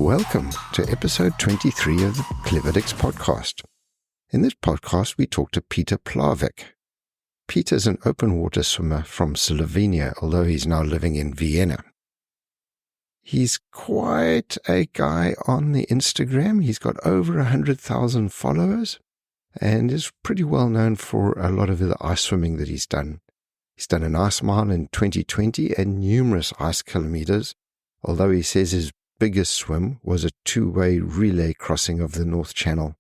Welcome to episode 23 of the Plavec podcast. In this podcast, we talk to Peter Plavec. Peter's an open water swimmer from Slovenia, although he's now living in Vienna. He's quite a guy on the Instagram. He's got over 100,000 followers and is pretty well known for a lot of the ice swimming that he's done. He's done an ice mile in 2020 and numerous ice kilometers, although he says his biggest swim was a two-way relay crossing of the North Channel.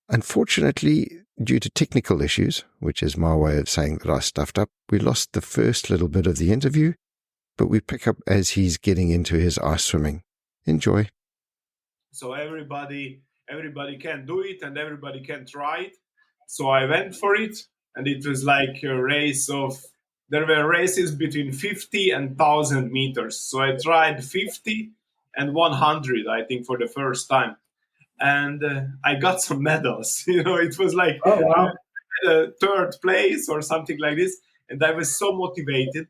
Unfortunately, due to technical issues, which is my way of saying that I stuffed up, we lost the first little bit of the interview, but we pick up as he's getting into his ice swimming. Enjoy. So everybody can do it and everybody can try it. So I went for it, and it was like a race of, there were races between 50 and 1,000 meters. So I tried 50 and 100, I think, for the first time. And I got some medals. It was like third place or something like this. And I was so motivated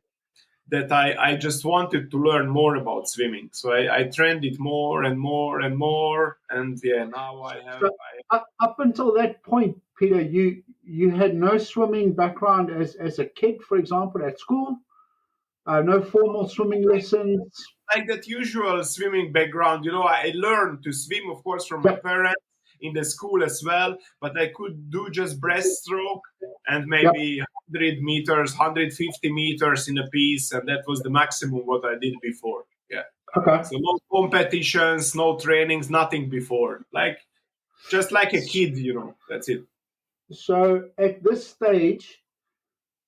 that I just wanted to learn more about swimming. So I trained it more and more and more. And now I have... So up until that point, Peter, you had no swimming background as a kid, for example, at school? No formal swimming lessons? Like that usual swimming background. I learned to swim, of course, from my parents in the school as well, but I could do just breaststroke and maybe 100 meters, 150 meters in a piece, and that was the maximum what I did before. Yeah. Okay. So no competitions, no trainings, nothing before. Just like a kid, that's it. So at this stage,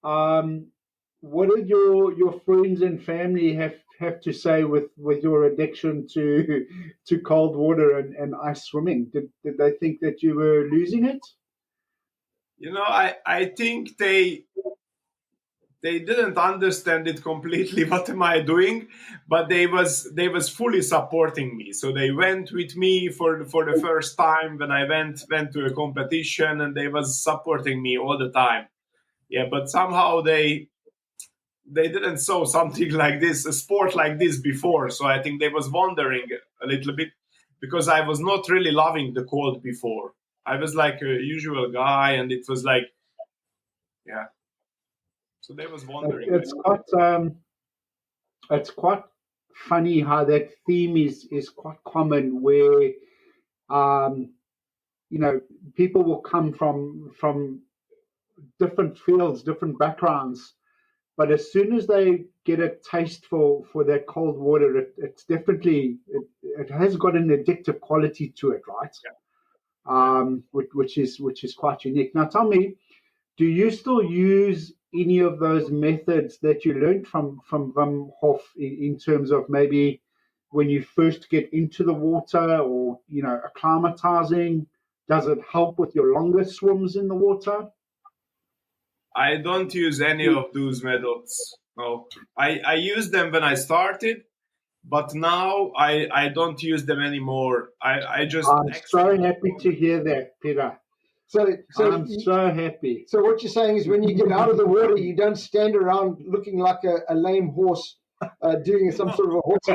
what did your friends and family have to say with your addiction to cold water and ice swimming? Did they think that you were losing it? I think they didn't understand it completely. What am I doing? But they was fully supporting me. So they went with me for the first time when I went to a competition, and they was supporting me all the time. Yeah, but somehow they didn't saw something like this, a sport like this before. So I think they was wondering a little bit, because I was not really loving the cold before. I was like a usual guy, and it was like, yeah. So they was wondering. It's quite funny how that theme is quite common, where people will come from different fields, different backgrounds, but as soon as they get a taste for that cold water, it's definitely it has got an addictive quality to it, right? Yeah. Which is quite unique. Now, tell me, do you still use any of those methods that you learned from Wim Hof in terms of maybe when you first get into the water, or acclimatizing? Does it help with your longer swims in the water? I don't use any of those methods. No, I used them when I started, but now I don't use them anymore. I'm so happy to hear that, Peter. So I'm so happy. So what you're saying is, when you get out of the water, you don't stand around looking like a lame horse doing some sort of a horse.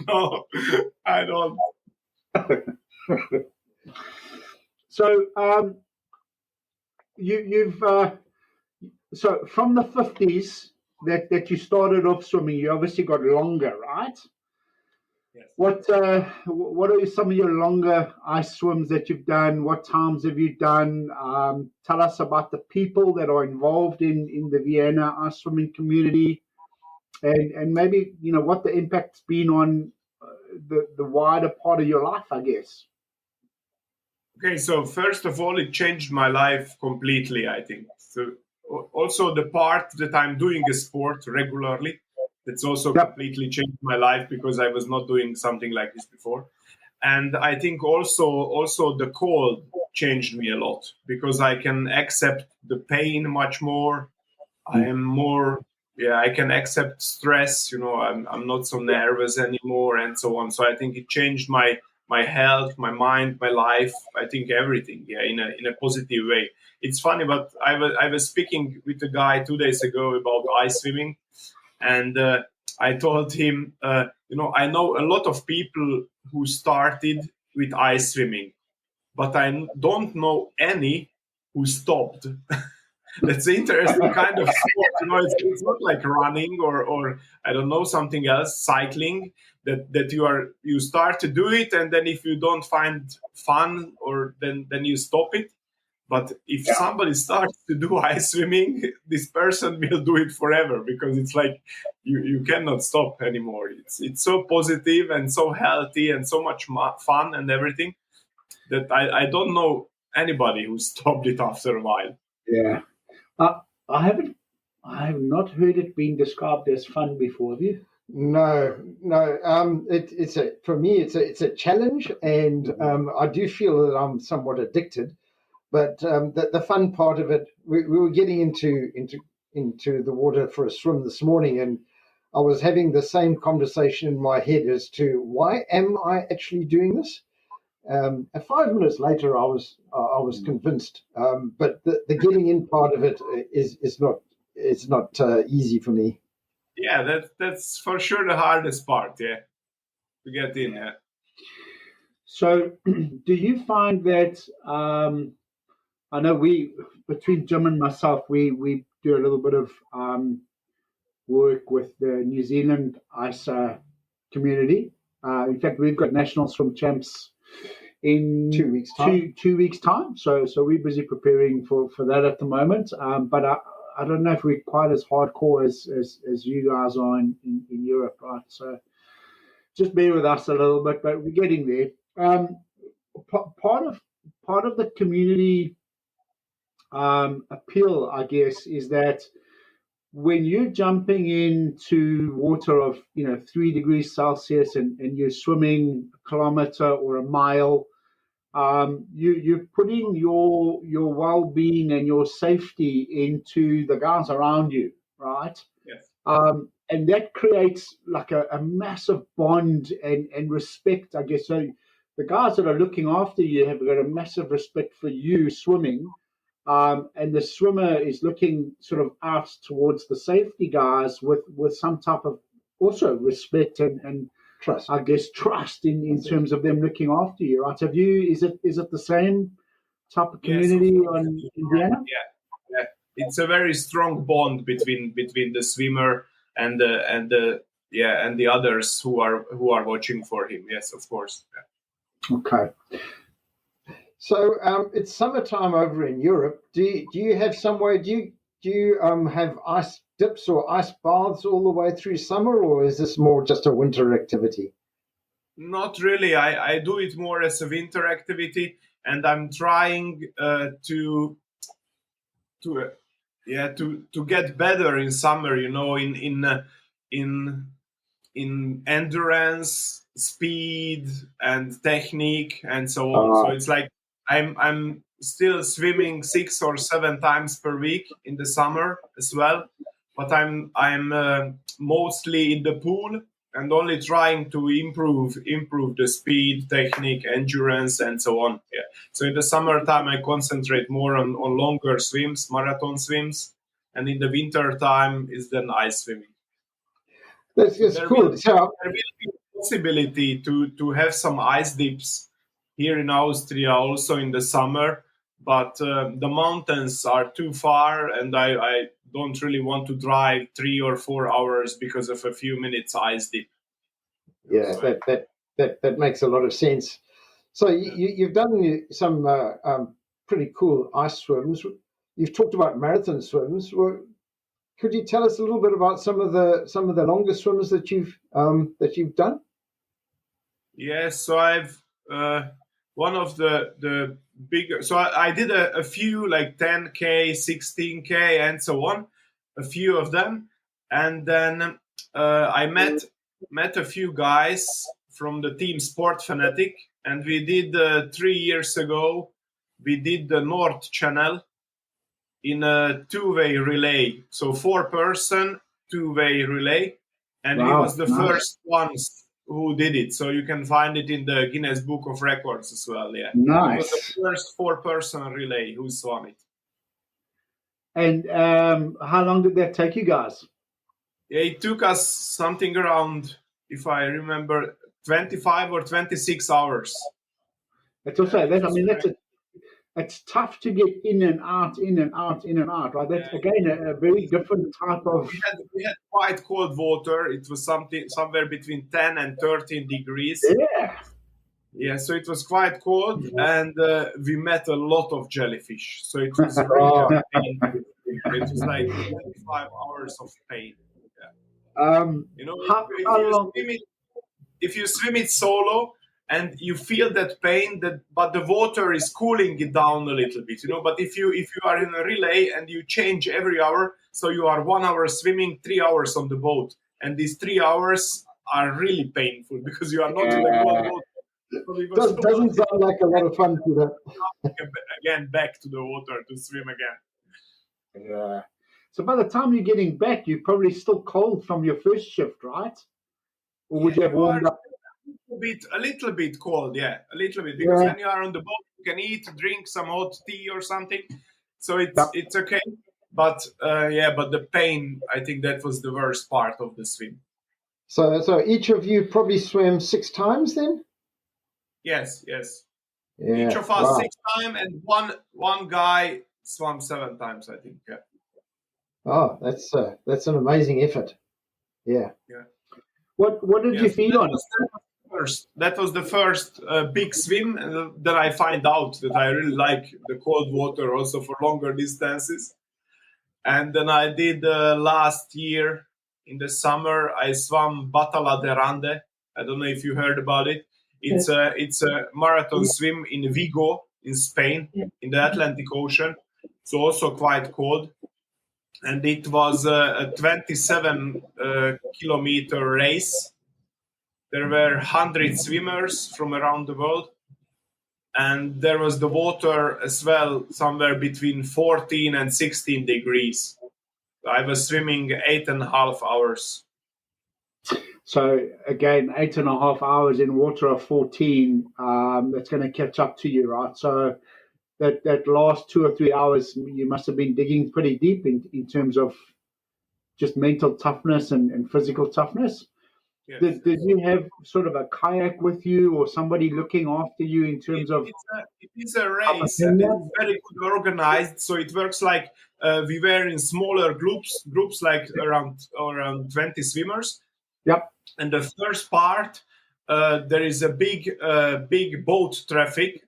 No, I don't. So you've so from the 50s that you started off swimming, you obviously got longer, right? Yes. What are some of your longer ice swims that you've done? What times have you done? Tell us about the people that are involved in the Vienna ice swimming community, and maybe what the impact's been on the wider part of your life, I guess. Okay, so first of all, it changed my life completely, I think. So also the part that I'm doing a sport regularly, it's also completely changed my life, because I was not doing something like this before. And I think also the cold changed me a lot, because I can accept the pain much more. I am more, I can accept stress, I'm not so nervous anymore, and so on. So I think it changed my health, my mind, my life, I think everything, in a positive way. It's funny, but I was speaking with a guy 2 days ago about ice swimming, and I told him, I know a lot of people who started with ice swimming, but I don't know any who stopped. That's an interesting kind of sport. It's not like running or I don't know, something else, cycling, that you start to do it, and then if you don't find fun, or then you stop it. But if somebody starts to do ice swimming, this person will do it forever, because it's like you cannot stop anymore. It's so positive and so healthy and so much fun and everything, that I don't know anybody who stopped it after a while. Yeah. I have not heard it being described as fun before. Have you? No. For me, it's a challenge, and I do feel that I'm somewhat addicted. But the fun part of it, we were getting into the water for a swim this morning, and I was having the same conversation in my head as to why am I actually doing this. And 5 minutes later, I was convinced. But the getting in part of it is not easy for me. Yeah, that's for sure the hardest part. Yeah, to get in. Yeah. So, do you find that? I know between Jim and myself, we do a little bit of work with the New Zealand ice community. In fact, we've got national swim champs in 2 weeks time. 2 weeks time. So we're busy preparing for that at the moment. But I don't know if we're quite as hardcore as you guys are in Europe, right? So just bear with us a little bit, but we're getting there. Part of the community appeal, I guess, is that when you're jumping into water of 3 degrees Celsius and you're swimming a kilometer or a mile, you're putting your well-being and your safety into the guys around you, right? Yes. And that creates like a massive bond and respect, I guess. So the guys that are looking after you have got a massive respect for you swimming. And the swimmer is looking sort of out towards the safety guys with some type of also respect and Trust. I guess trust in terms of them looking after you, right? Is it the same type of community in Vienna? Yeah. It's a very strong bond between the swimmer and the others who are watching for him. Yes, of course. Yeah. Okay. So it's summertime over in Europe. Do you have somewhere? Do you have ice dips or ice baths all the way through summer, or is this more just a winter activity? Not really. I do it more as a winter activity, and I'm trying to get better in summer. In endurance, speed, and technique, and so on. So it's like I'm still swimming 6 or 7 times per week in the summer as well, but I'm mostly in the pool and only trying to improve the speed, technique, endurance, and so on. Yeah. So in the summertime, I concentrate more on longer swims, marathon swims, and in the winter time is then ice swimming. That's cool. There will be a possibility to have some ice dips here in Austria also in the summer, but the mountains are too far, and I don't really want to drive 3 or 4 hours because of a few minutes ice dip. Yeah, that makes a lot of sense. So you've done some pretty cool ice swims. You've talked about marathon swims. Could you tell us a little bit about some of the longer swims that you've done? Yes, so I've one of the bigger. So I did a few like 10K, 16K, and so on, a few of them, and then I met a few guys from the team Sport Fanatic, and we did 3 years ago. We did the North Channel in a 2-way relay, so 4-person 2-way relay, and we was the first ones who did it. So you can find it in the Guinness Book of Records as well. Yeah, nice. It was the first 4-person relay who won it. And how long did that take you guys? Yeah, it took us something around, if I remember, 25 or 26 hours. It's also that. I mean, it's tough to get in and out, in and out, in and out. Right? That's again a very different type of. We had quite cold water. It was somewhere between 10 and 13 degrees. Yeah. Yeah, so it was quite cold, and we met a lot of jellyfish. So it was really a pain. It was like 25 hours of pain. Yeah. How long? If you swim it solo and you feel that pain, but the water is cooling it down a little bit, But if you are in a relay and you change every hour, so you are 1 hour swimming, 3 hours on the boat, and these 3 hours are really painful because you are not in the cold water. Doesn't sound like a lot of fun, Peter. Again, back to the water to swim again. Yeah. So by the time you're getting back, you're probably still cold from your first shift, right? Or would you have warmed up? A little bit cold, yeah, a little bit. Because when you are on the boat, you can eat, drink some hot tea or something. So it's okay. But but the pain, I think that was the worst part of the swim. So each of you probably swam 6 times then? Yes. Yeah. Each of us 6 times, and one guy swam 7 times, I think. Yeah. Oh, that's an amazing effort. Yeah. What did you feed on? That was the first big swim that I find out that I really like the cold water also for longer distances. And then I did last year in the summer, I swam Batalla de Rande. I don't know if you heard about it. It's a marathon swim in Vigo in Spain in the Atlantic Ocean. It's also quite cold. And it was a 27 kilometer race. There were 100 swimmers from around the world. And there was the water as well, somewhere between 14 and 16 degrees. I was swimming 8.5 hours. So again, 8.5 hours in water of 14, that's going to catch up to you, right? So that last 2 or 3 hours, you must have been digging pretty deep in terms of just mental toughness and physical toughness. Yes. Did you have sort of a kayak with you or somebody looking after you in terms of? It is a race, and it's very good organized. So it works like we were in smaller groups like around 20 swimmers. Yep. And the first part, there is a big boat traffic.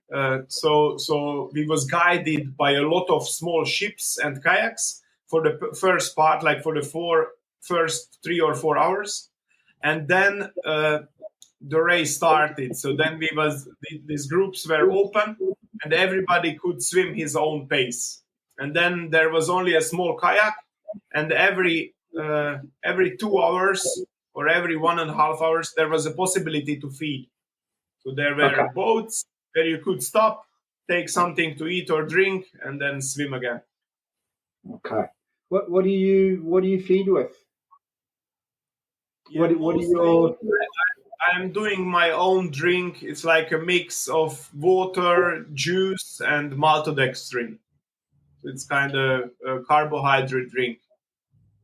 So we was guided by a lot of small ships and kayaks for the first part, like for the first 3 or 4 hours. And then the race started. So then these groups were open, and everybody could swim his own pace. And then there was only a small kayak, and every 2 hours or every 1.5 hours there was a possibility to feed. So there were boats where you could stop, take something to eat or drink, and then swim again. Okay. What do you feed with? Yeah, I'm doing my own drink. It's like a mix of water, juice, and maltodextrin. It's kind of a carbohydrate drink.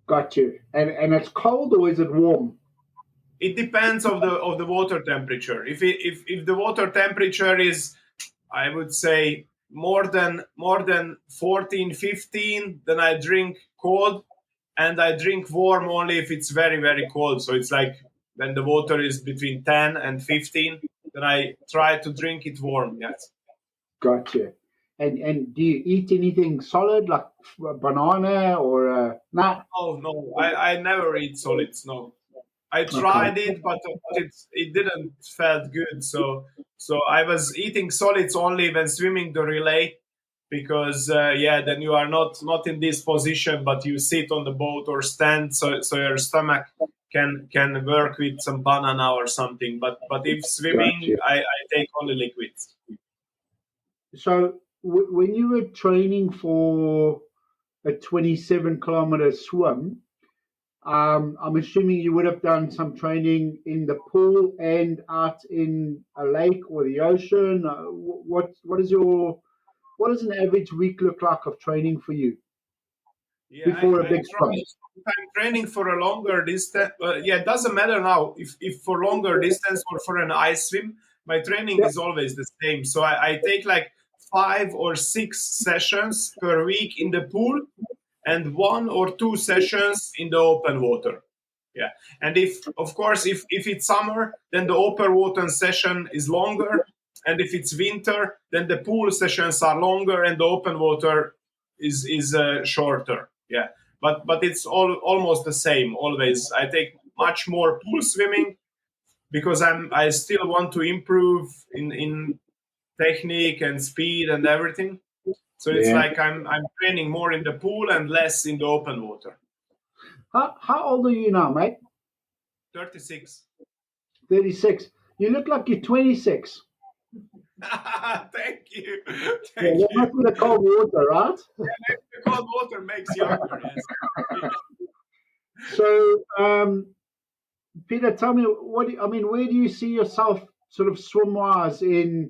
Got you. And it's cold or is it warm? It depends of the water temperature. If the water temperature is, I would say, more than 14, 15, then I drink cold. And I drink warm only if it's very, very cold. So it's like when the water is between 10 and 15, then I try to drink it warm, yes. Gotcha. And do you eat anything solid like a banana or nut? Oh, no. I never eat solids, no. I tried it, but it didn't felt good. So I was eating solids only when swimming the relay. Because then you are not in this position, but you sit on the boat or stand, so your stomach can work with some banana or something. But if swimming, I take only liquids. So when you were training for a 27-kilometer swim, I'm assuming you would have done some training in the pool and out in a lake or the ocean. What does an average week look like of training for you? before a big try. sprint? If I'm training for a longer distance, it doesn't matter now if for longer distance or for an ice swim, my training Yep. is always the same. So I take like 5 or 6 sessions per week in the pool and 1 or 2 sessions in the open water. Yeah. And if it's summer, then the open water session is longer. And if it's winter, then the pool sessions are longer and the open water is shorter. Yeah. But it's almost the same always. I take much more pool swimming because I still want to improve in technique and speed and everything. So it's like I'm training more in the pool and less in the open water. How old are you now, mate? 36. 36. You look like you're 26. Thank you. That must be the cold water, right? Yeah, the cold water makes younger, yes. So, Peter, tell me, where do you see yourself sort of swim-wise in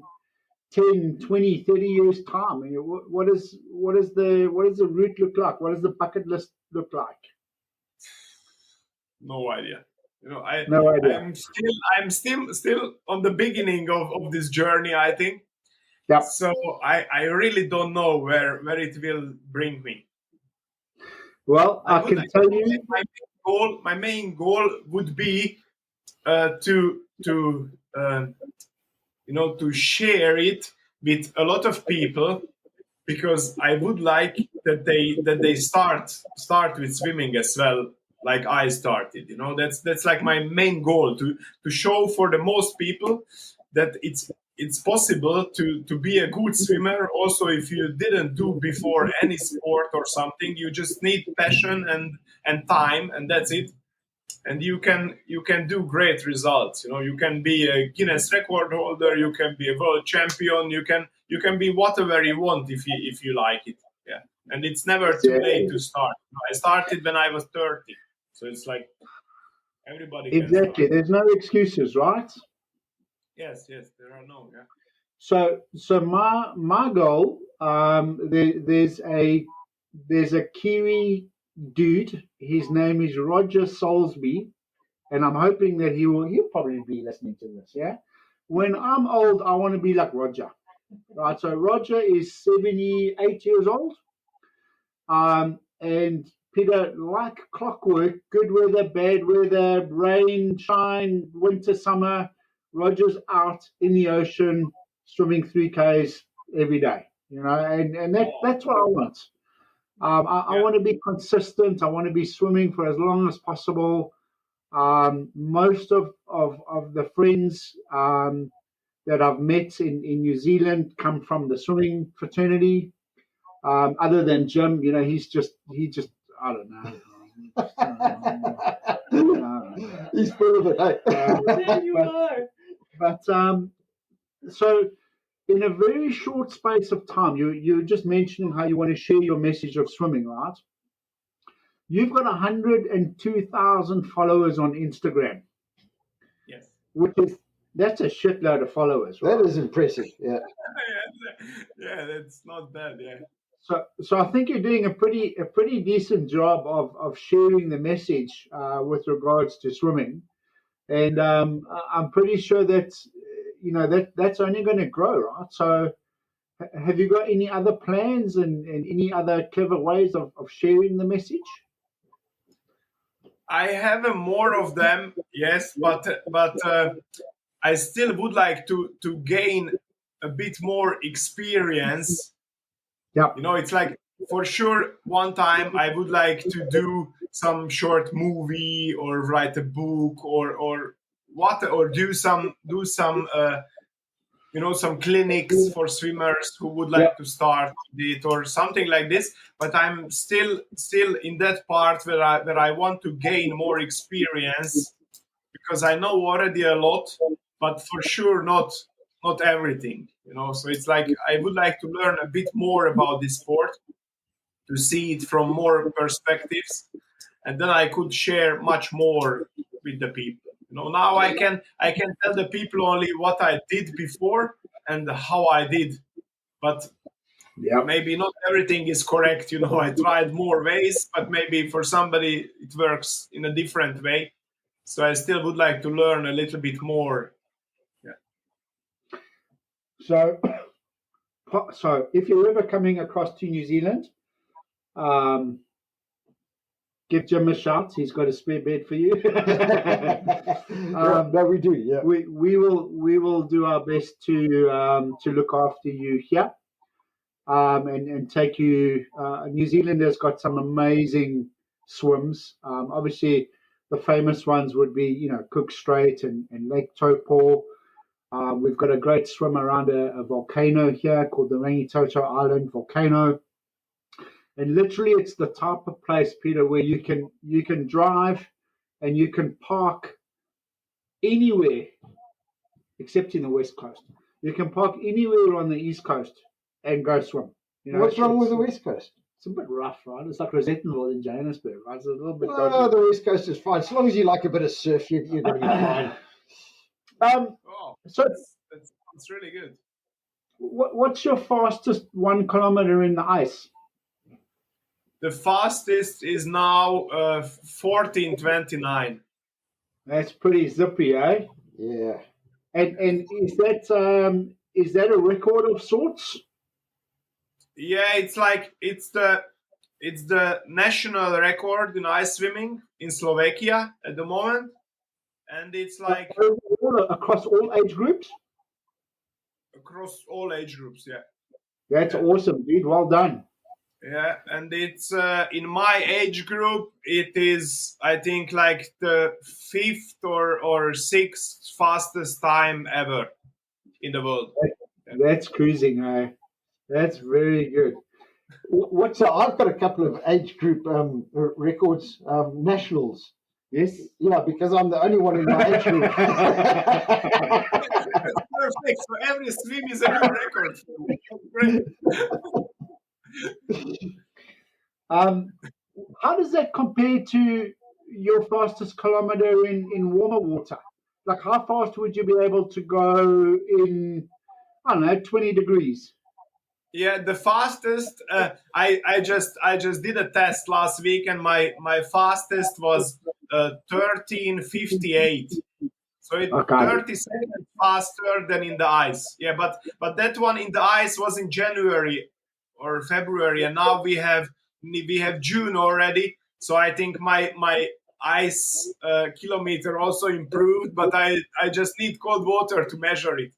10, 20, 30 years' time? I mean, what does the route look like? What does the bucket list look like? No idea. No idea. I'm still on the beginning of this journey, I think. Yep. So I really don't know where it will bring me. Well, I can tell you, my main goal would be to share it with a lot of people, because I would like that they start with swimming as well, like I started. That's like my main goal, to show for the most people that it's possible to be a good swimmer also if you didn't do before any sport or something. You just need passion and time, and that's it. And you can do great results. You can be a Guinness record holder, you can be a world champion, you can be whatever you want if you like it. Yeah. And it's never too late to start. I started when I was 30, so it's like everybody can exactly. start. There's no excuses, right? Yes, there are no. Yeah. So my goal, there's a Kiwi dude. His name is Roger Soulsby, and I'm hoping that he'll probably be listening to this. Yeah. When I'm old, I want to be like Roger. Right. So Roger is 78 years old. And Peter, like clockwork, good weather, bad weather, rain, shine, winter, summer, Roger's out in the ocean swimming 3Ks every day. And that's what I want. I want to be consistent. I want to be swimming for as long as possible. Most of the friends that I've met in New Zealand come from the swimming fraternity. Other than Jim, he just I don't know. He's full of it. Hey? But so in a very short space of time, you just mentioning how you want to share your message of swimming, right? You've got 102,000 followers on Instagram. Yes. That's a shitload of followers, right? That is impressive. Yeah. Yeah, that's not bad. Yeah. So I think you're doing a pretty decent job of sharing the message with regards to swimming, and I'm pretty sure that's only going to grow, right? So have you got any other plans and any other clever ways of sharing the message? I have more of them, yes, but I still would like to gain a bit more experience. Yeah. It's like, for sure, one time I would like to do some short movie or write a book or do some some clinics for swimmers who would like to start it or something like this. But I'm still in that part where I want to gain more experience, because I know already a lot, but for sure not everything. So it's like I would like to learn a bit more about this sport, to see it from more perspectives, and then I could share much more with the people. Now I can tell the people only what I did before and how I did, but Yeah. Maybe not everything is correct. I tried more ways, but maybe for somebody it works in a different way. So I still would like to learn a little bit more. Yeah. So if you're ever coming across to New Zealand, give Jim a shout. He's got a spare bed for you. No, we do. Yeah, we will do our best to look after you here, and take you. New Zealand has got some amazing swims. Obviously, the famous ones would be Cook Strait and Lake Taupo. We've got a great swim around a volcano here called the Rangitoto Island volcano. And literally, it's the type of place, Peter, where you can drive and you can park anywhere except in the West Coast. You can park anywhere on the East Coast and go swim. What's wrong with the West Coast? It's a bit rough, right? It's like Rosettenville in Johannesburg, right? It's a little bit. Oh, the West Coast is fine. As long as you like a bit of surf, you're going to be fine. So it's really good. What's your fastest 1 kilometer in the ice? The fastest is now 14:29. That's pretty zippy, eh? Yeah. And is that a record of sorts? Yeah, it's the national record in ice swimming in Slovakia at the moment, and it's like across all age groups. Across all age groups, yeah. That's awesome, dude. Well done. Yeah, and it's in my age group. It is, I think, like the 5th or 6th fastest time ever in the world. That's cruising, eh? That's very good. So I've got a couple of age group records, nationals. Yes. Yeah, because I'm the only one in my age group. That's perfect. So every swim is a new record. Great. How does that compare to your fastest kilometer in warmer water? Like, how fast would you be able to go in, I don't know, 20 degrees? Yeah, the fastest. I just did a test last week, and my fastest was 13:58. So it's 30 seconds faster than in the ice. Yeah, but that one in the ice was in January or February, and now we have June already. So I think my ice kilometer also improved, but I just need cold water to measure it.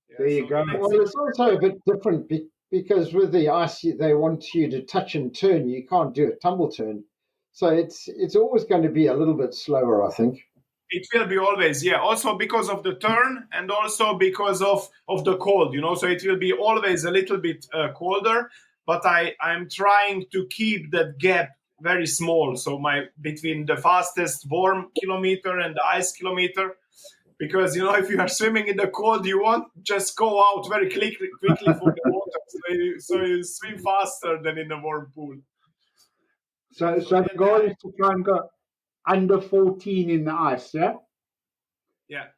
Yeah, there you go. Well, it's also a bit different because with the ice, they want you to touch and turn. You can't do a tumble turn. So it's always going to be a little bit slower, I think. It will be always, yeah. Also because of the turn and also because of the cold, So it will be always a little bit colder. But I'm trying to keep that gap very small. So between the fastest warm kilometer and the ice kilometer, because if you are swimming in the cold, you won't just go out very quickly for the water. So you swim faster than in the warm pool. So the goal is to try and go under 14 in the ice, yeah? Yeah.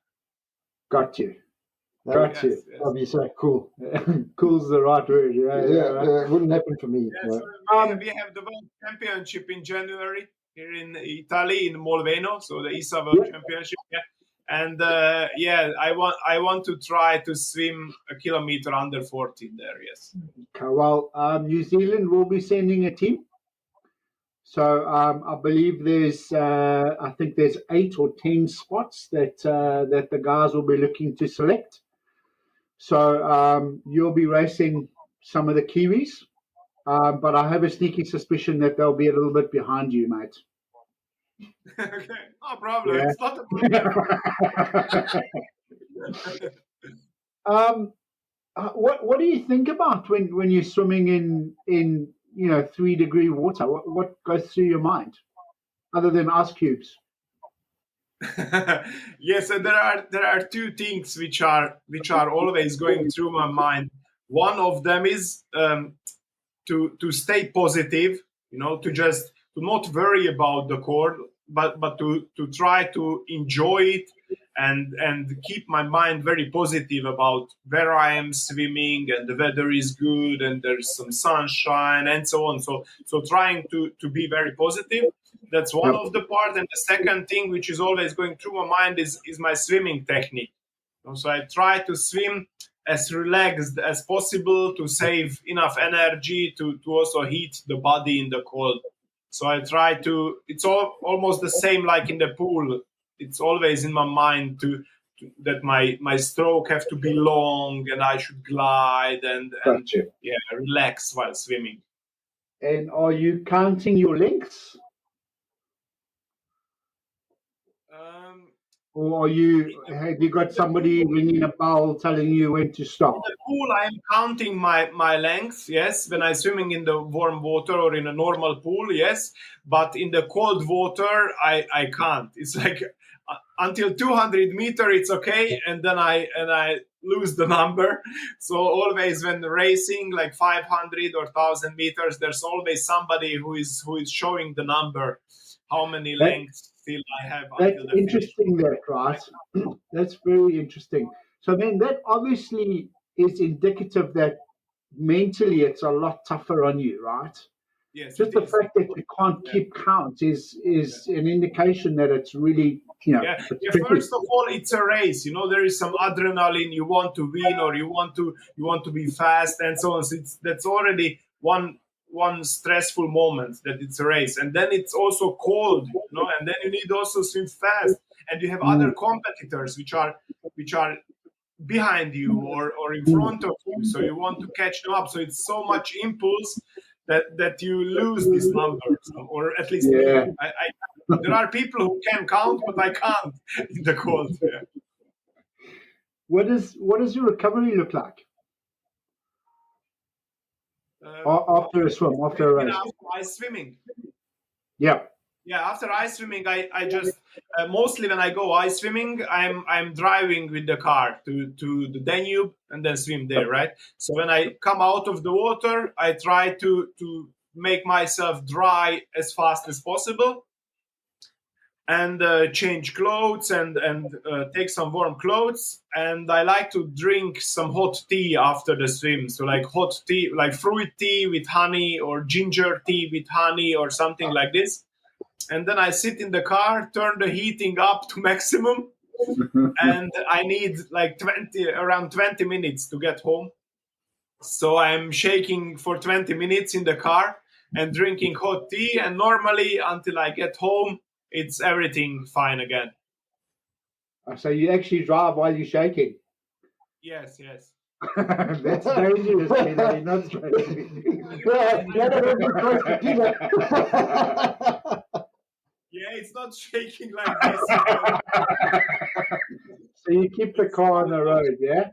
Got you. Yes. That'd be so cool. Cool's the right word, yeah. It wouldn't happen for me. Yeah, so we have the World Championship in January here in Italy, in Molveno, so the ISA World Championship, yeah. And I want to try to swim a kilometer under 14 there, yes. Okay, well, New Zealand will be sending a team. So I believe there's 8 or 10 spots that the guys will be looking to select. So you'll be racing some of the Kiwis, but I have a sneaky suspicion that they'll be a little bit behind you, mate. Okay, no problem. Yeah. It's not a problem. What do you think about when you're swimming in 3-degree water? What goes through your mind, other than ice cubes? Yes, and there are two things which are always going through my mind. One of them is to stay positive, to not worry about the cold, but to try to enjoy it and keep my mind very positive about where I am swimming, and the weather is good and there's some sunshine and so on. So trying to be very positive. That's one of the part. And the second thing which is always going through my mind is my swimming technique. So I try to swim as relaxed as possible to save enough energy to also heat the body in the cold. So I try to, it's almost the same like in the pool. It's always in my mind that my stroke have to be long and I should glide and relax while swimming. And are you counting your lengths? Or have you got somebody ringing a bell telling you when to stop? In the pool, I am counting my length, yes. When I'm swimming in the warm water or in a normal pool, yes. But in the cold water, I can't. It's like until 200 meters, it's okay, and then I lose the number. So always when racing like 500 or 1,000 meters, there's always somebody who is showing the number, how many lengths still I have. That's interesting, that, right? That's very interesting. So then that obviously is indicative that mentally it's a lot tougher on you, right? Yes. Just the fact that you can't keep count is an indication that it's really, First of all, it's a race. There is some adrenaline. You want to win, or you want to be fast, and so on. So that's already one stressful moment, that it's a race. And then it's also cold, and then you need also swim fast, and you have other competitors which are behind you or in front of you, so you want to catch them up. So it's so much impulse that you lose these numbers, or at least me. There are people who can count, but I can't in the cold. What does your recovery look like? After a swim, after a race? After ice swimming. Yeah, after ice swimming, I just mostly when I go ice swimming, I'm driving with the car to the Danube and then swim there, right? So when I come out of the water, I try to make myself dry as fast as possible, and change clothes and take some warm clothes. And I like to drink some hot tea after the swim. So like hot tea, like fruit tea with honey, or ginger tea with honey, or something like this. And then I sit in the car, turn the heating up to maximum, and I need like around 20 minutes to get home. So I'm shaking for 20 minutes in the car and drinking hot tea. And normally until I get home, it's everything fine again. So you actually drive while you're shaking? Yes. That's dangerous, you're not shaking. It's not shaking like this. So you keep the car on the road, yeah?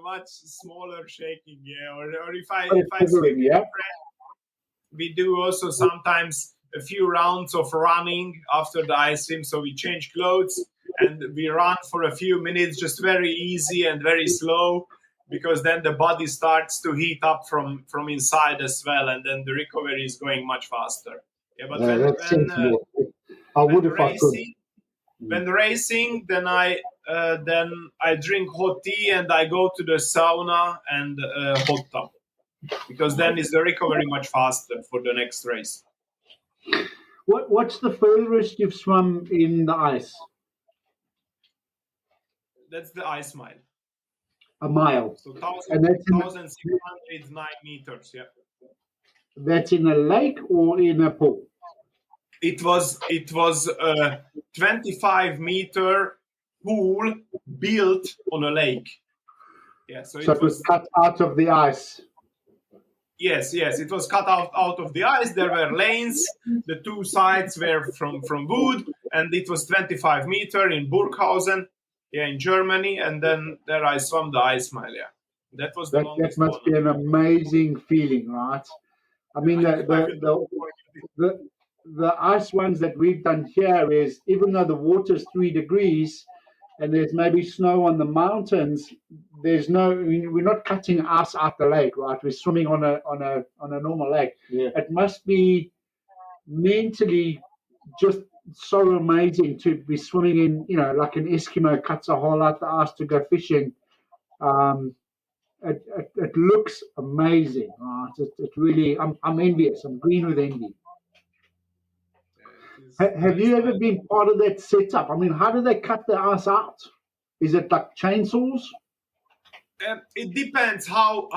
Much smaller shaking, Or if I swim, we do also sometimes a few rounds of running after the ice swim. So we change clothes and we run for a few minutes, just very easy and very slow, because then the body starts to heat up from inside as well, and then the recovery is going much faster. But when racing, then I drink hot tea and I go to the sauna and hot tub, because then is the recovery much faster for the next race. What's the furthest you've swum in the ice? That's the ice mile. A mile. So 1,609 meters. Yeah. That's in a lake or in a pool? It was a 25-meter pool built on a lake. So it was cut out of the ice. Yes, it was cut out of the ice. There were lanes. The two sides were from wood, and it was 25 meters in Burghausen, in Germany. And then there I swam the ice mile. That was the longest. That must be an amazing feeling, right? I mean, the ice ones that we've done here is, even though the water's 3 degrees and there's maybe snow on the mountains, we're not cutting ice out the lake, right? We're swimming on a normal lake. It must be mentally just so amazing to be swimming in, like an Eskimo cuts a hole out the ice to go fishing. It looks amazing, right? It really, I'm envious. I'm green with envy. Have you ever been part of that setup? I mean, how do they cut the ice out? Is it like chainsaws? It depends how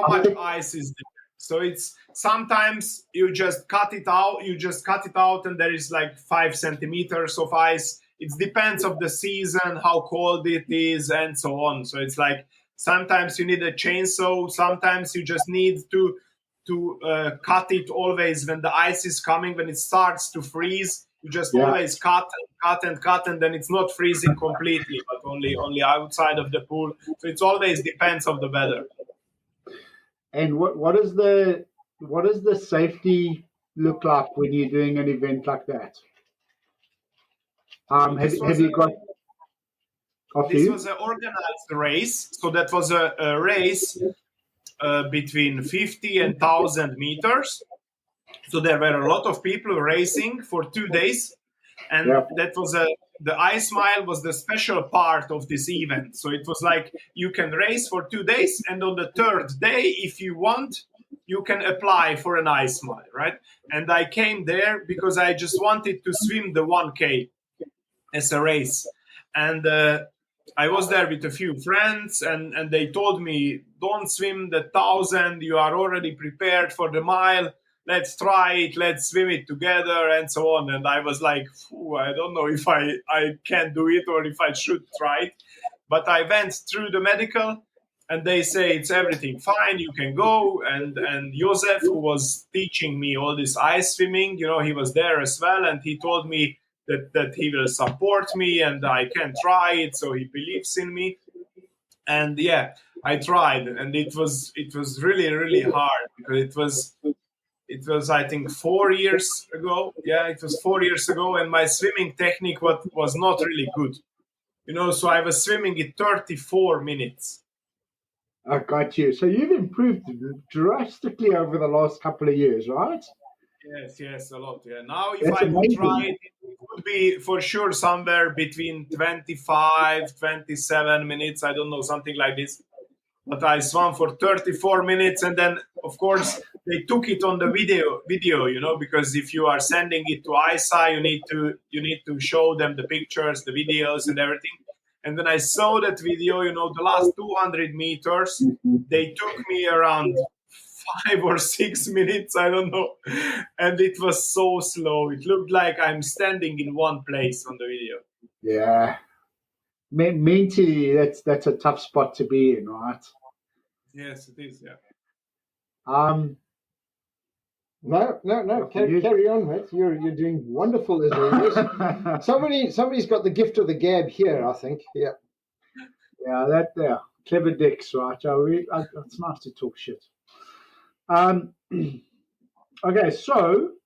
much ice is there. So it's sometimes you just cut it out. And there is like 5 centimeters of ice. It depends of the season, how cold it is, and so on. So it's like sometimes you need a chainsaw. Sometimes you just need to cut it always when the ice is coming. When it starts to freeze, you just always cut, and then it's not freezing completely, but only outside of the pool. So it always depends of the weather. And what does the safety look like when you're doing an event like that? Have you got? This was an organized race, so that was a race between 50 and 1,000 meters. So there were a lot of people racing for 2 days, and that was the ice mile was the special part of this event. So it was like you can race for 2 days, and on the 3rd day, if you want, you can apply for an ice mile, right? And I came there because I just wanted to swim the 1K as a race. And I was there with a few friends, and they told me, don't swim the 1,000, you are already prepared for the mile. Let's try it, let's swim it together, and so on. And I was like, I don't know if I can do it or if I should try it. But I went through the medical, and they say it's everything fine, you can go. And Josef, who was teaching me all this ice swimming, he was there as well, and he told me that he will support me and I can try it, so he believes in me. And I tried, and it was really, really hard, because it was I think 4 years ago. Yeah, it was 4 years ago, and my swimming technique was not really good. So I was swimming it 34 minutes. I got you. So you've improved drastically over the last couple of years, right? Yes, a lot. Yeah. Now, if I would try it, it would be for sure somewhere between 25, 27 minutes. I don't know, something like this. But I swam for 34 minutes, and then, of course, they took it on the video, because if you are sending it to ISA, you need to show them the pictures, the videos, and everything. And when I saw that video, the last 200 meters, they took me around 5 or 6 minutes, I don't know. And it was so slow. It looked like I'm standing in one place on the video. Yeah. Mentally, that's a tough spot to be in, right? Yes, it is, yeah. No. Carry on, mate. You're doing wonderful as always. Somebody's got the gift of the gab here, I think. Yeah. Yeah, clever dicks, right? It's nice to talk shit. Okay, so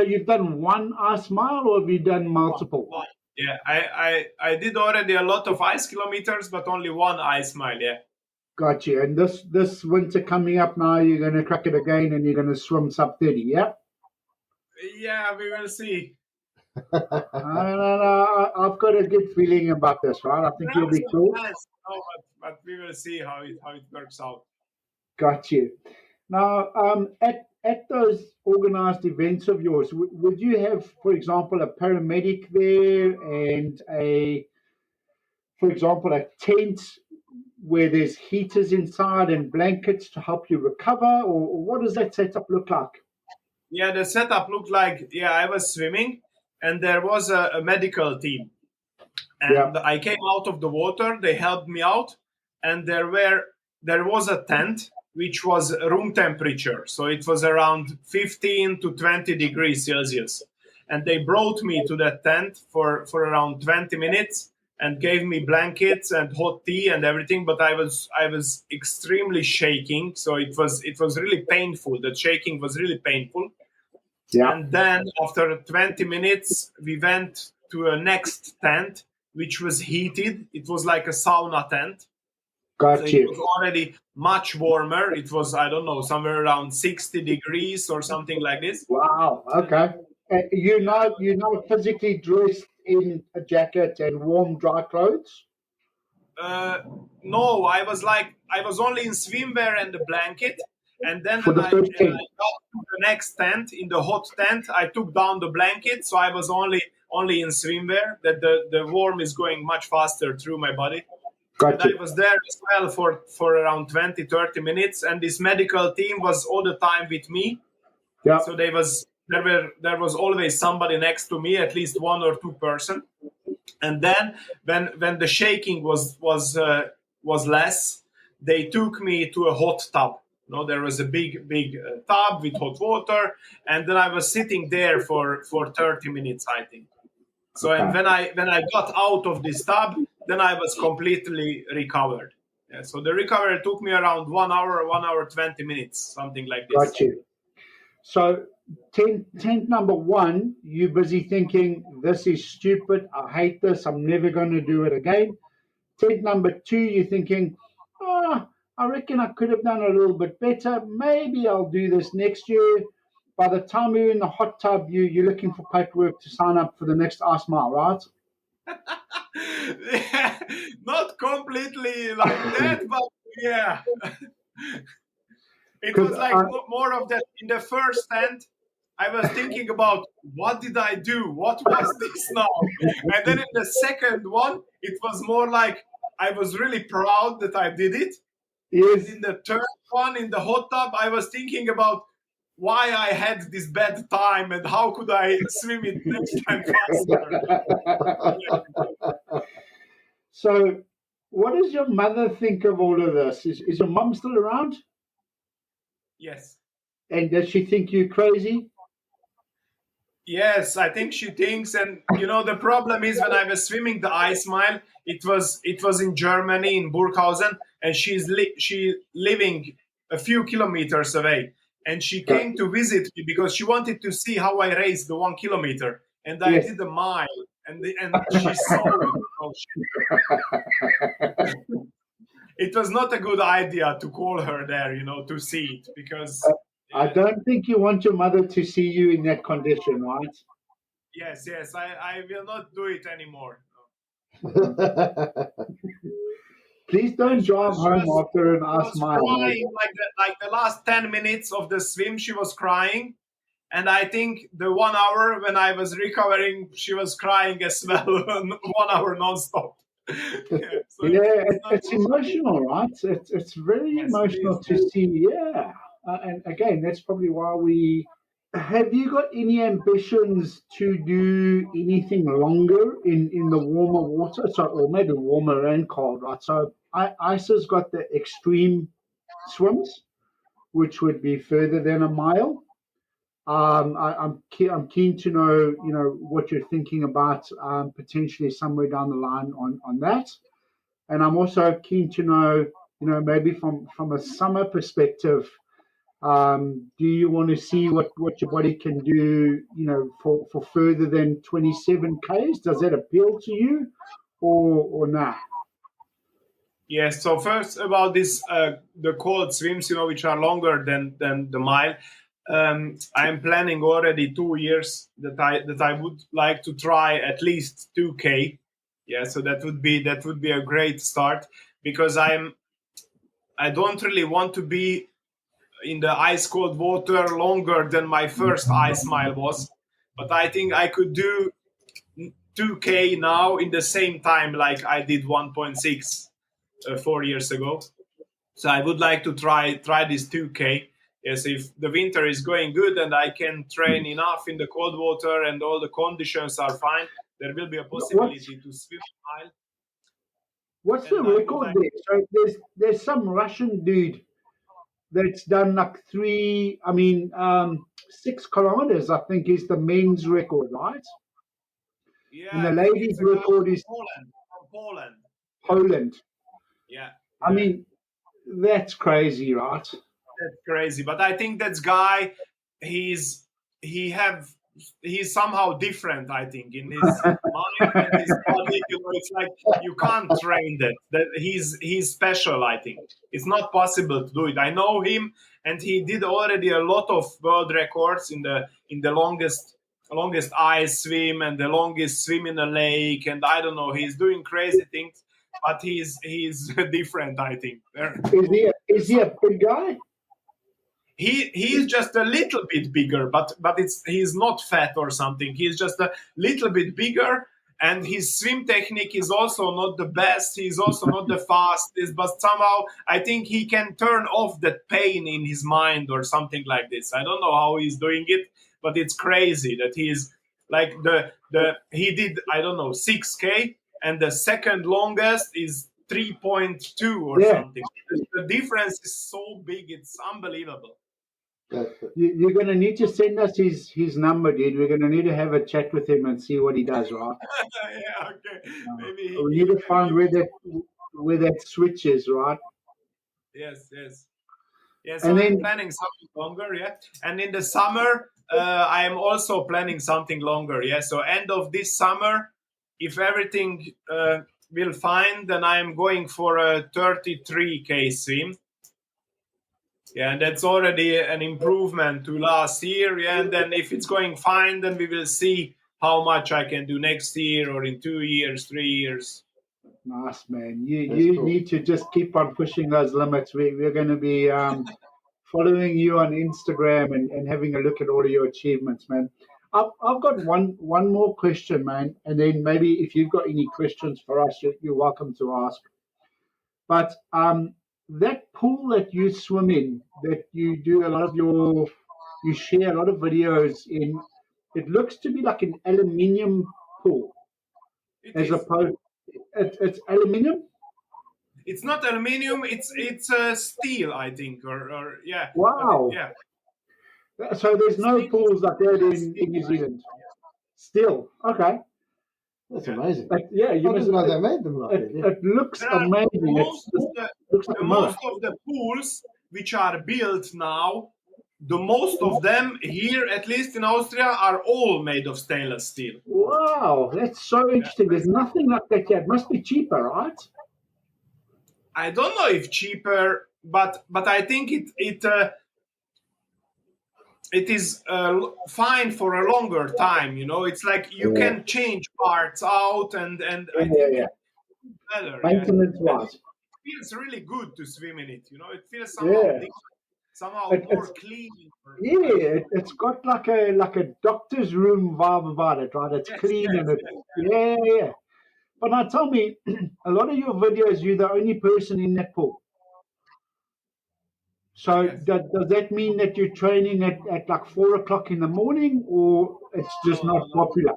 you've done one ice mile, or have you done multiple? One. Yeah, I did already a lot of ice kilometers, but only one ice mile. Yeah. Got you. And this winter coming up now, you're going to crack it again, and you're going to swim sub 30. Yeah. Yeah, we will see. I've got a good feeling about this, right? I think you'll be cool. But we will see how it works out. Got you. Now, at those organized events of yours, would you have, for example, a paramedic there and for example, a tent where there's heaters inside and blankets to help you recover, or what does that setup look like? Yeah, the setup looked like, I was swimming, and there was a medical team. And I came out of the water, they helped me out, and there was a tent which was room temperature. So it was around 15 to 20 degrees Celsius. And they brought me to that tent for around 20 minutes and gave me blankets and hot tea and everything. But I was extremely shaking. So it was really painful. The shaking was really painful. Yeah. And then after 20 minutes, we went to a next tent, which was heated. It was like a sauna tent. Got So you. it was already much warmer. It was, I don't know, somewhere around 60 degrees or something like this. Wow. Okay. You're not physically dressed in a jacket and warm, dry clothes. No, I was only in swimwear and a blanket. And then For when the I first got 10. to the next tent, in the hot tent, I took down the blanket. So I was only in swimwear, that the warm is going much faster through my body. And Got I you. was there as well for around 20, 30 minutes. And this medical team was all the time with me. Yeah. So there was always somebody next to me, at least one or two person. And then when the shaking was less, they took me to a hot tub. There was a big tub with hot water, and then I was sitting there for 30 minutes, I think. So Okay. and when I got out of this tub, then I was completely recovered. Yeah, so the recovery took me around 1 hour 20 minutes, something like this. Got you. So tent number 1, you're busy thinking, this is stupid. I hate this. I'm never going to do it again. Tent number 2, you're thinking, I reckon I could have done a little bit better. Maybe I'll do this next year. By the time you're in the hot tub, you're looking for paperwork to sign up for the next Ice Mile, right? Yeah, not completely like that, but yeah. It was like more of that. In the first tent, I was thinking about, what did I do? What was this now? And then in the second one, it was more like I was really proud that I did it. Yes. And in the third one, in the hot tub, I was thinking about why I had this bad time and how could I swim it next time faster. So, what does your mother think of all of this? Is your mum still around? Yes. And does she think you're crazy? Yes, I think she thinks, and the problem is when I was swimming the ice mile, it was in Germany, in Burghausen, and she living a few kilometers away, and she came to visit me because she wanted to see how I raced the 1 kilometer, and I did a mile, and she saw it. It was not a good idea to call her there, to see it, because I don't think you want your mother to see you in that condition, right? Yes, I will not do it anymore. Please don't drive home after an Ice Mile. Crying like the last 10 minutes of the swim, she was crying. And I think the 1 hour when I was recovering, she was crying as well, 1 hour nonstop. It's emotional, right? It's very emotional to see. Yeah. And again, that's probably why we... Have you got any ambitions to do anything longer in the warmer water? So, or maybe warmer and cold, right? So ICE's got the extreme swims, which would be further than a mile. I'm keen to know, what you're thinking about potentially somewhere down the line on that. And I'm also keen to know, maybe from a summer perspective, do you want to see what your body can do, for further than 27 Ks? Does that appeal to you or not? Yes. So first about this, the cold swims, which are longer than the mile. I'm planning already 2 years that I would like to try at least 2K. Yeah. So that would be a great start, because I don't really want to be in the ice cold water longer than my first ice mile was, but I think I could do 2K now in the same time like I did 1.6 4 years ago. So I would like to try this 2K. Yes, if the winter is going good and I can train enough in the cold water and all the conditions are fine, there will be a possibility to swim a mile. What's the record there? So there's some Russian dude that's done like 6 kilometers, I think, is the men's record, right? Yeah, and the ladies' record is Poland. Poland. Yeah. I mean, that's crazy, right? That's crazy. But I think that guy, he have he's somehow different, I think, in his mind and his body. It's like you can't train that. That he's special, I think. It's not possible to do it. I know him, and he did already a lot of world records in the longest ice swim and the longest swim in a lake, and I don't know, he's doing crazy things, but he's different, I think. Is he a big guy? He's just a little bit bigger, but he's not fat or something. He's just a little bit bigger, and his swim technique is also not the best. He's also not the fastest, but somehow I think he can turn off that pain in his mind or something like this. I don't know how he's doing it, but it's crazy that he's like he did, I don't know, 6K, and the second longest is 3.2 or something. The difference is so big, it's unbelievable. You're going to need to send us his number, dude. We're going to need to have a chat with him and see what he does, right? Yeah, okay. Maybe we need to find where that switch is, right? Yes. Yeah, so I'm planning something longer, yeah. And in the summer, I am also planning something longer, yeah. So end of this summer, if everything will fine, then I am going for a 33K swim. Yeah, and that's already an improvement to last year. Yeah, and then if it's going fine, then we will see how much I can do next year or in 2 years, 3 years. Nice, man. You cool. Need to just keep on pushing those limits. We're going to be following you on Instagram and having a look at all of your achievements, man. I've got one more question, man, and then maybe if you've got any questions for us, you're welcome to ask. But that pool that you swim in, that you do a lot of you share a lot of videos in, it looks to be like an aluminium pool. It's aluminium? It's not aluminium, it's steel, I think, or yeah. Wow. Yeah. So there's no pools like that in New Zealand. Still, okay. That's amazing. You must know they made them like that. It looks amazing. Most of the pools which are built now, the most of them here, at least in Austria, are all made of stainless steel. Wow, that's so interesting. There's nothing like that yet. It must be cheaper, right? I don't know if cheaper, but I think it is fine for a longer time, you know. It's like you can change parts out, and I think it's better. Maintenance wise, it feels really good to swim in it. You know, it feels somehow more clean. It's got like a doctor's room vibe about it, right? It's clean and it's But now tell me, a lot of your videos, you're the only person in that pool. So does that mean that you're training at like 4 o'clock in the morning, or it's just not popular?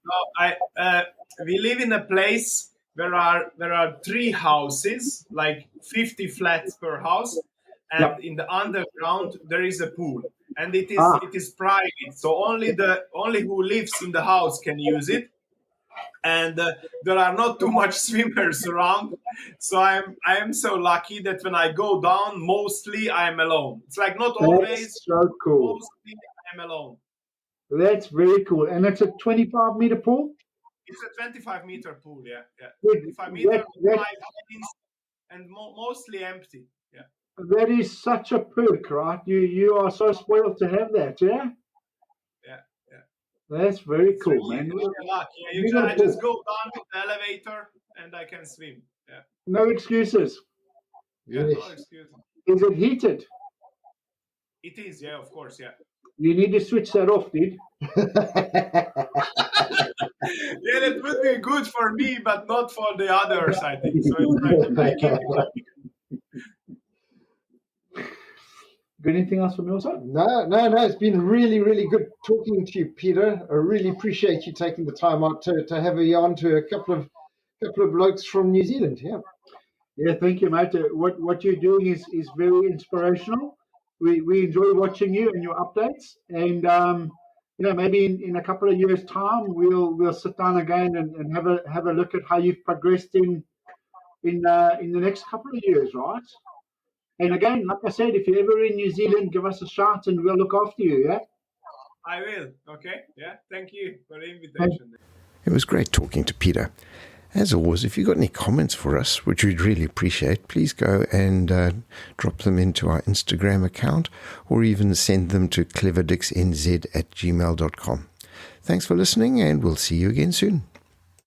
No, we live in a place where there are 3 houses, like 50 flats per house, and in the underground there is a pool, and it is private, so only who lives in the house can use it. And there are not too much swimmers around, so I am so lucky that when I go down, mostly I am alone. It's like not always. That's so cool. Mostly I am alone. That's very cool. And it's a 25-meter pool? It's a 25-meter pool, yeah. 25 meter, 5 lanes, and mostly empty. Yeah. That is such a perk, right? You are so spoiled to have that, yeah? That's very cool, man. I just go down with the elevator and I can swim. Yeah. No excuses. Yeah, no excuses. Is it heated? It is, yeah, of course, yeah. You need to switch that off, dude. Yeah, that would be good for me, but not for the others, I think. So it's like Anything else from your side? No. It's been really, really good talking to you, Peter. I really appreciate you taking the time out to have a yarn to a couple of blokes from New Zealand. Yeah, thank you, mate. What you're doing is very inspirational. We enjoy watching you and your updates, and maybe in a couple of years' time we'll sit down again and have a look at how you've progressed in the next couple of years, right? And again, like I said, if you're ever in New Zealand, give us a shout and we'll look after you, yeah? I will. Okay. Yeah. Thank you for the invitation. It was great talking to Peter. As always, if you've got any comments for us, which we'd really appreciate, please go and drop them into our Instagram account or even send them to cleverdixnz@gmail.com. Thanks for listening, and we'll see you again soon.